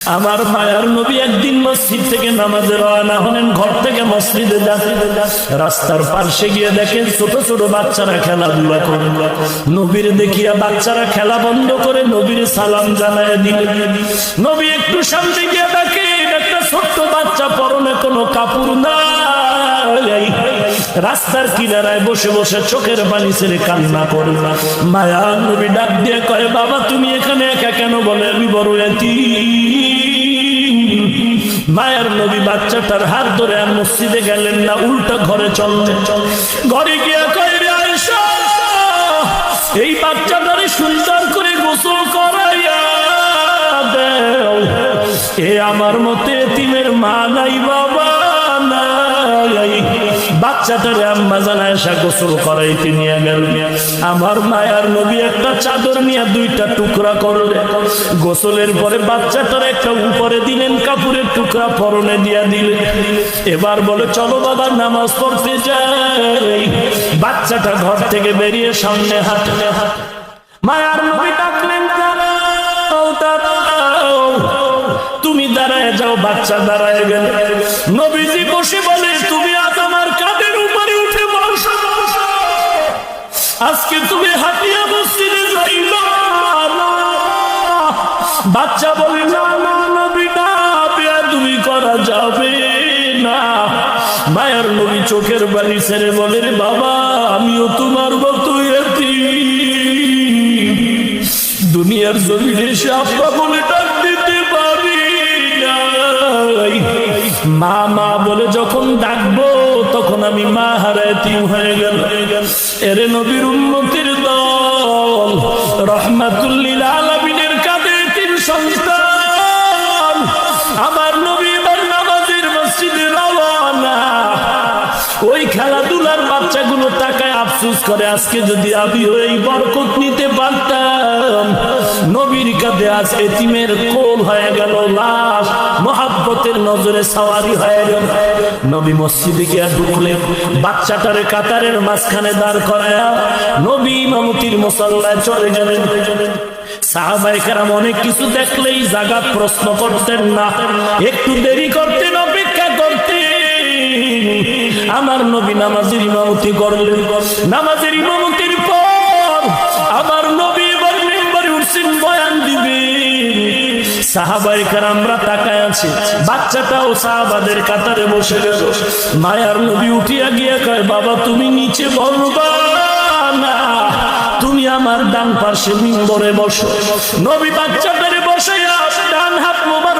আমার মায়ার নবী একদিন মসজিদ থেকে নামাজে রওনা হলেন। ঘর থেকে মসজিদে যাচ্ছে, রাস্তার পাশে গিয়ে দেখেন ছোট ছোট বাচ্চারা খেলাধুলা করে। নবীর দেখিয়া বাচ্চারা খেলা বন্ধ করে নবীর সালাম জানায় দিলেন। নবী একটু সামনে গিয়ে দেখেন একটা ছোট্ট বাচ্চা, পরনে কোনো কাপড় নাই, রাস্তার কিনারায় বসে বসে চোখের পানি ছেড়ে কান্না করে। মায়ার নবী ডাক দিয়ে কয়, বাবা তুমি এখানে একা কেন? বলে আমি বড় এতিম। মায়ার নবী বাচ্চাটার হাত ধরে আর মসজিদে গেলেন না, উল্টা ঘরে চললেন। ঘরে গিয়ে কয়, রে আয়েশা, এই বাচ্চাটারে সুন্দর করে গোসল করাইয়া দেও। এ আমার মতে এতিমের মা নাই, বাবা নাই। বাচ্চাটারে আম্মা জান আয়েশা গোসল করাইতে নিয়ে গেলেন। আমার মায়ার নবী একটা চাদর নিয়ে দুইটা টুকরা করলেন। গোসলের পরে বাচ্চাটার একটা উপরে দিলেন, কাপড়ের টুকরা পরনে দিয়া দিলেন। এবার বলে, চলো বাবা নামাজ পড়তে যাই। বাচ্চাটা ঘর থেকে বেরিয়ে সামনে হাঁটলে মায়ার নবী ডাকলেন, তুমি দাঁড়ায় যাও। বাচ্চা দাঁড়ায় গেল। নবীজি বসে বলে, তুমি আজ আমার কাঁধের উপরে উঠে বসো। আজকে তুমি হাঁটিয়া মসজিদে যাইবা না। বাচ্চা বলে, না না নবী না, বেয়াদবি করা যাবে না। মায়ের নবী চোখের বাড়ি ছেড়ে বলে, রে বাবা, আমিও তোমার মতো এতিম। দুনিয়ার জমিনে এসে আব্বা বলে ডাক দিতে পারি না। মা মা বলে যখন ডাকবো তখন আমি মা হারা এতিম হয়ে গেল। এরে নবীর উম্মতের দল, রহমাতুল্লিল আলামিনের কাঁধে এতিম সন্তান। আমার নবী এবার নামাজের মসজিদে রওনা। ওই খেলাধুলার বাচ্চাগুলো তাকায় আফসোস করে, আজকে যদি আমি ওই বরকত নিতে পারতাম। নবীর কাঁধে আজ এতিমের কোল হয়ে গেল, লাশ মহাব্বতের নজরে সাওয়ারি হয়ে গেল। নবী মসজিদে গিয়া ঢুকলেন, বাচ্চাটারে কাতারের মাঝখানে দাঁড় করায়া নবী ইমামতির মুসাল্লায় চলে গেলেন। সাহাবায়ে কেরাম অনেক কিছু দেখলেই জায়গা প্রশ্ন করতেন না, একটু দেরি করতেন, অপেক্ষা করতেন। আমার নবী নামাজের ইমামতি করলেন। নামাজের ইমামতির পর আমার নবী এবার মিম্বরে উঠছেন, বয়ান দিবেন। সাহাবায়ে কেরামরা তাকায় আছে। বাচ্চাটাও সাহাবাদের কাতারে বসে গেল। মায়ার নবী উঠিয়া গিয়া কয়, বাবা তুমি নিচে বলবা না, তুমি আমার ডান পাশে মিম্বরে বসো। নবী বাচ্চাটারে বসাইয়া ডান হাত মোবারক